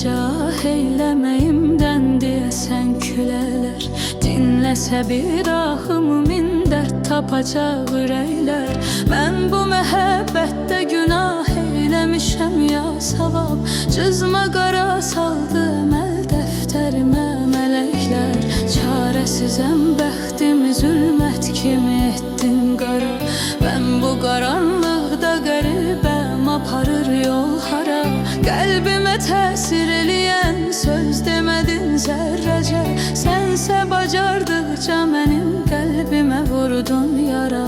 Təvəccüh eyləməyimdən deyəsən külələr, dinləsə bir ahımı min dərd tapacaq ürəklər. Mən bu məhəbbətdə günah eyləmişəm ya savab, cızma qara saldı əməl dəftərimə mələklər. Çarəsizəm bəxtimi zülmət kimi etdim qara, mən bu qaranlıqda qəribəm, aparır yol hara. Qəlbimə təsir eləyən söz demədin zərrəcə, sənsə bacardıqca mənim qəlbimə vurdun yara.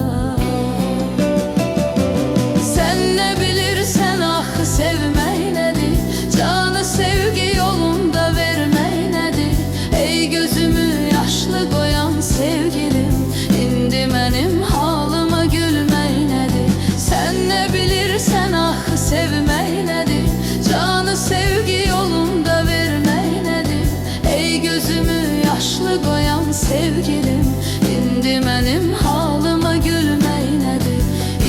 Sən nə bilirsən axı sevmək nədir, canı sevgi yolunda vermək nədir? Ey gözümü yaşlı qoyan sevgilim, indi mənim halıma gülmək nədir? Sən nə bilirsən axı sevmək nədir, canı sevgi yolunda vermək nədir? Ey gözümü yaşlı qoyan sevgilim, indi mənim halıma gülmək nədir?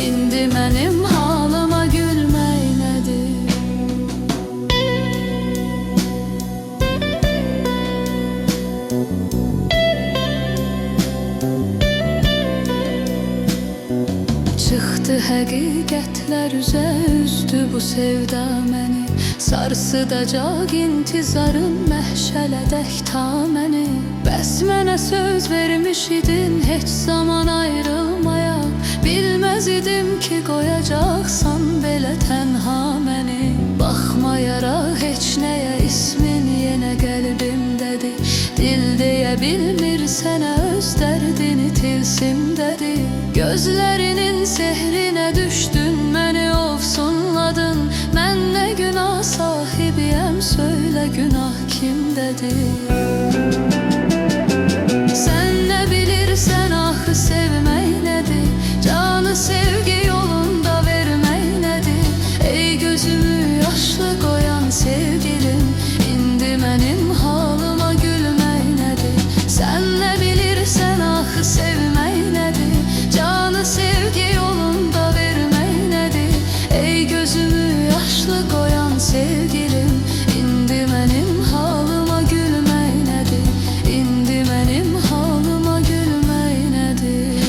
İndi mənim halıma gülmək nədir? Çıxdı həqiqətlər üzə, üzdü bu sevda məni, sarsıdacaq intizarın məhşələdək ta məni. Bəs mənə söz vermiş idin heç zaman ayrılmayaq, bilməz idim ki qoyacaqsan belə tənha məni. Baxmayaraq heç nəyə ismin yenə qəlbimdədir, dil deyə bilmir sənə öz dərdini tilsimdədir. Gözlərinin sehrinə düşdün, məni ofsunladın, mən nə günah sahibiyəm, söylə günah kimdədir? Sən nə bilirsən axı sevmək nədir, canı sevgi yolunda vermək nədir? Ey gözümü yaşlı qoyan sevgilim, indi mənim halıma gülmək nədir? Sən nə bilirsən axı sevmək nədir, canı sevgi yolunda vermək nədir? Ey gözümü yaşlı qoyan sevgilim, indi mənim halıma gülmək nədir? İndi mənim halıma gülmək nədir?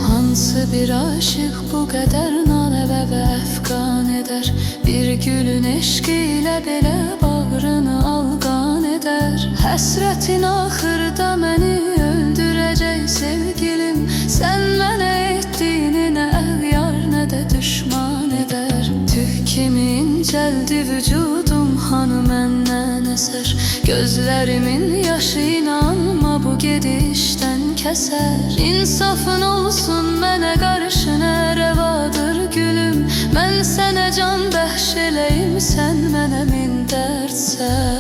Hansı bir aşıq bu qədər nanəvə və əfqan edər, bir gülün eşqi ilə belə bağrını alqan edər? Həsrətin axırda məni öldürəcək sevgilim, sən mənə etdiyini nə əğyar nə də düşman edər. Tüh kimi incəldi vücudum, hanı məndən əsər, gözlərimin yaşı inanma bu gedişdən kəsər. İnsafın olsun mənə qarşı nə rəvadır gülüm, mən sənə can bəxş eləyim, sən mənə min dərd sər.